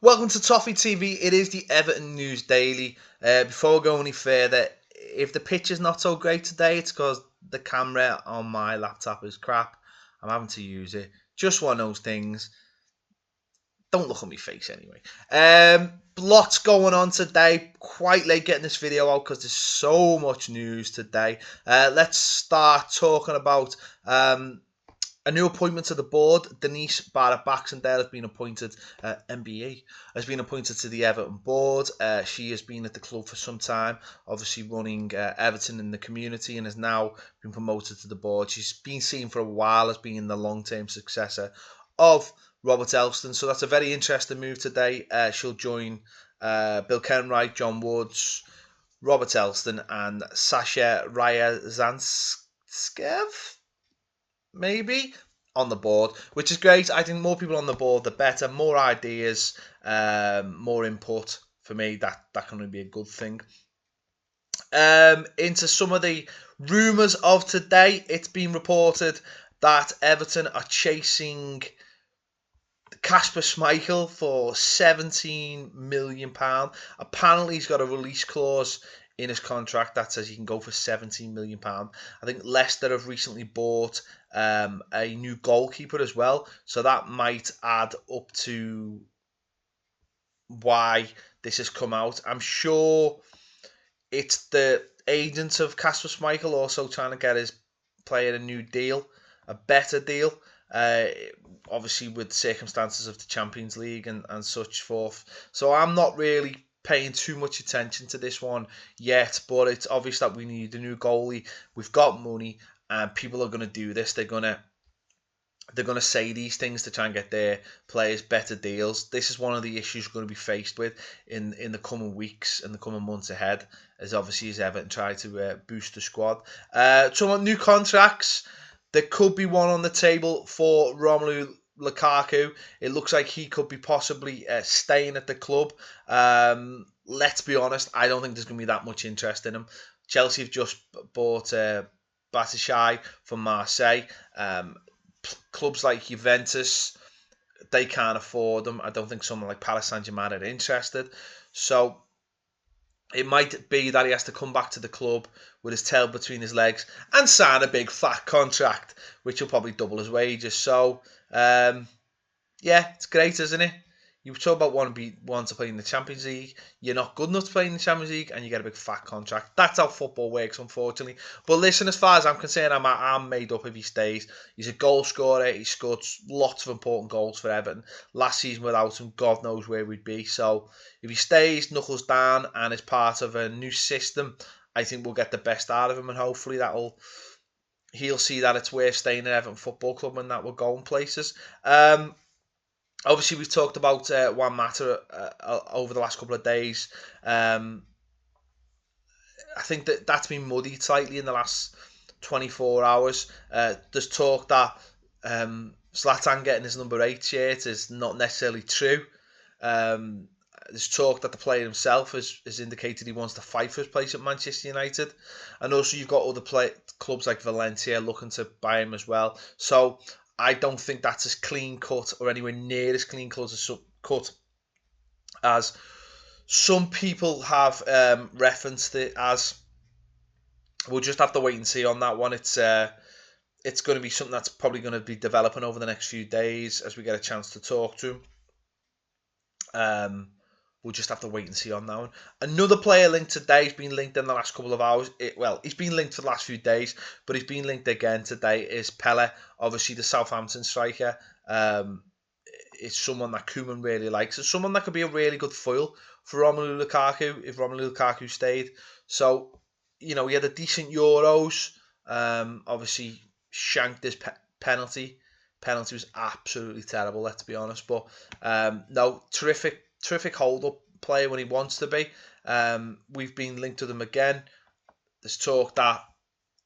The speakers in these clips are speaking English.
Welcome to Toffee TV. It is the Everton News Daily. Before we go any further, if the picture's not so great today, it's because the camera on my laptop is crap. I'm having to use it. Just one of those things. Don't look at my face anyway. Lots going on today. Quite late getting this video out because there's so much news today. Let's start talking about a new appointment to the board. Denise Barrett-Baxendale has been appointed, MBE, has been appointed to the Everton board. She has been at the club for some time, obviously running Everton in the community, and has now been promoted to the board. She's been seen for a while as being the long-term successor of Robert Elston, so that's a very interesting move today. She'll join Bill Kenwright, John Woods, Robert Elston, and Sasha Ryazantskev, maybe, on the board, which is great. I think more people on the board, the better. More ideas, more input. For me, that can only be a good thing. Into some of the rumours of today, it's been reported that Everton are chasing Kasper Schmeichel for £17 million. Apparently, he's got a release clause in his contract that says he can go for £17 million. I think Leicester have recently bought a new goalkeeper as well, so that might add up to why this has come out. I'm sure it's the agent of Kasper Schmeichel also trying to get his player a new deal, a better deal. Obviously with circumstances of the Champions League and such forth. So I'm not really paying too much attention to this one yet, but it's obvious that we need a new goalie. We've got money, and people are going to do this. They're going to say these things to try and get their players better deals. This is one of the issues we're going to be faced with in the coming weeks and the coming months ahead, as obviously as Everton try to boost the squad. Some new contracts. There could be one on the table for Romelu Lukaku. It looks like he could be possibly staying at the club. Let's be honest, I don't think there's going to be that much interest in him. Chelsea have just bought Batshuayi from Marseille. Clubs like Juventus, they can't afford them. I don't think someone like Pelle are interested. So it might be that he has to come back to the club with his tail between his legs and sign a big fat contract, which will probably double his wages. So, yeah, it's great, isn't it? You talk about wanting to play in the Champions League. You're not good enough to play in the Champions League, and you get a big fat contract. That's how football works, unfortunately. But listen, as far as I'm concerned, I'm made up if he stays. He's a goal scorer. He scored lots of important goals for Everton. Last season without him, God knows where we'd be. So if he stays, knuckles down, and is part of a new system, I think we'll get the best out of him, and hopefully he'll see that it's worth staying at Everton Football Club and that we're going places. Obviously, we've talked about Juan Mata over the last couple of days. I think that's been muddied slightly in the last 24 hours. There's talk that Zlatan getting his number 8 shirt is not necessarily true. There's talk that the player himself has indicated he wants to fight for his place at Manchester United. And also you've got other clubs like Valencia looking to buy him as well. So I don't think that's as clean cut or anywhere near as clean cut as some people have referenced it as. We'll just have to wait and see on that one. It's going to be something that's probably going to be developing over the next few days as we get a chance to talk to him. We'll just have to wait and see on that one. Another player linked today has been linked in the last couple of hours. He's been linked for the last few days, but he's been linked again today, is Pelle, obviously the Southampton striker. It's someone that Koeman really likes. It's someone that could be a really good foil for Romelu Lukaku if Romelu Lukaku stayed. So, he had a decent Euros. Obviously, shanked his penalty. Penalty was absolutely terrible, let's be honest. But, no, terrific hold-up player when he wants to be. We've been linked to them again. There's talk that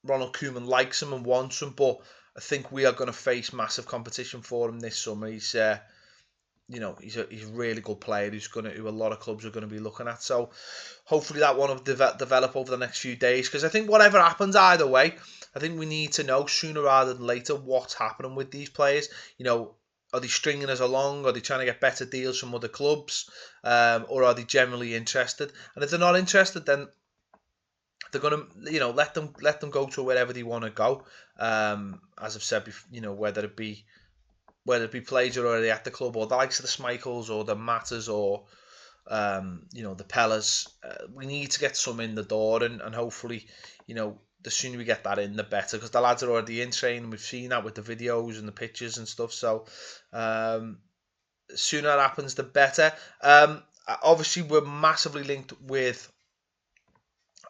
Ronald Koeman likes him and wants him, but I think we are going to face massive competition for him this summer. He's a really good player who a lot of clubs are going to be looking at. So hopefully that one will develop over the next few days, because I think whatever happens either way, I think we need to know sooner rather than later what's happening with these players. Are they stringing us along? Are they trying to get better deals from other clubs? Or are they generally interested? And if they're not interested, then they're gonna, let them go to wherever they want to go. As I've said before, whether it be players who are already at the club, or the likes of the Schmeichels or the Matters, or the Pellers. We need to get some in the door, and hopefully, the sooner we get that in, the better, because the lads are already in training. We've seen that with the videos and the pictures and stuff. So the sooner that happens, the better. Obviously, we're massively linked with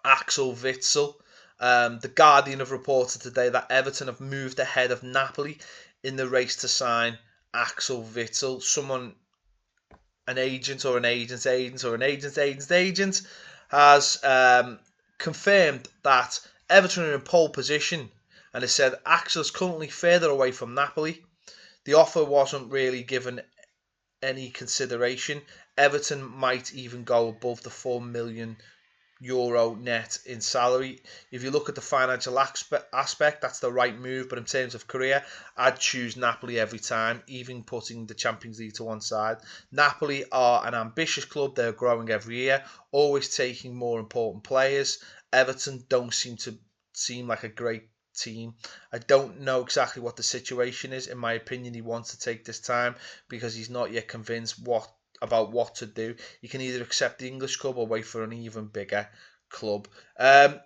Axel Witsel. The Guardian have reported today that Everton have moved ahead of Napoli in the race to sign Axel Witsel. An agent or an agent's agent or an agent's agent's agent has confirmed that Everton are in pole position, and has said Axel's currently further away from Napoli. The offer wasn't really given any consideration. Everton might even go above the €4 million net in salary. If you look at the financial aspect, that's the right move, but in terms of career, I'd choose Napoli every time, even putting the Champions League to one side. Napoli are an ambitious club. They're growing every year, always taking more important players. Everton don't seem like a great team. I don't know exactly what the situation is. In my opinion, he wants to take this time because he's not yet convinced about what to do. You can either accept the English club or wait for an even bigger club.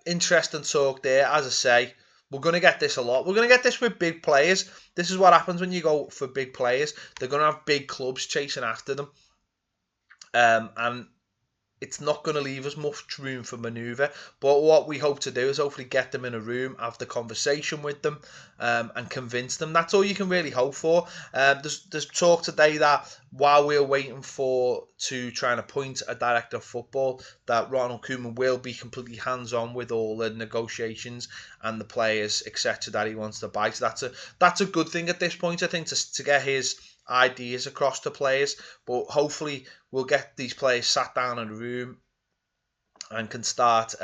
Interesting talk there. As I say, we're going to get this a lot. We're going to get this with big players. This is what happens when you go for big players. They're going to have big clubs chasing after them. And it's not going to leave us much room for manoeuvre. But what we hope to do is hopefully get them in a room, have the conversation with them, and convince them. That's all you can really hope for. There's talk today that while we're waiting to try and appoint a director of football, that Ronald Koeman will be completely hands-on with all the negotiations and the players, etc., that he wants to buy. So that's a good thing at this point, I think, to get his ideas across to players. But hopefully we'll get these players sat down in a room and can start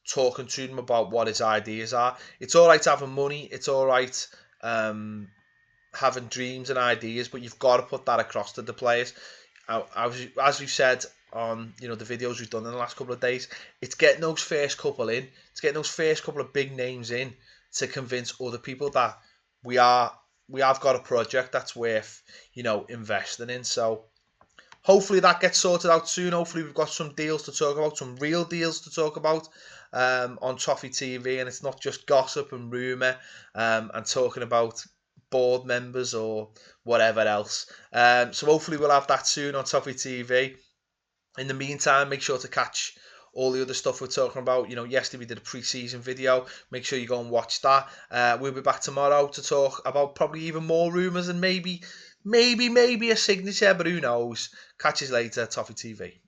talking to them about what his ideas are. It's all right having money, it's all right having dreams and ideas, but you've got to put that across to the players. As we've said on the videos we've done in the last couple of days, it's getting those first couple in, it's getting those first couple of big names in to convince other people that we have got a project that's worth investing in. So hopefully that gets sorted out soon. Hopefully we've got some deals to talk about, some real deals to talk about on Toffee TV, and it's not just gossip and rumour and talking about board members or whatever else. So hopefully we'll have that soon on Toffee TV. In the meantime, make sure to catch all the other stuff we're talking about. Yesterday we did a pre-season video. Make sure you go and watch that. We'll be back tomorrow to talk about probably even more rumours and maybe a signature, but who knows. Catch you later, Toffee TV.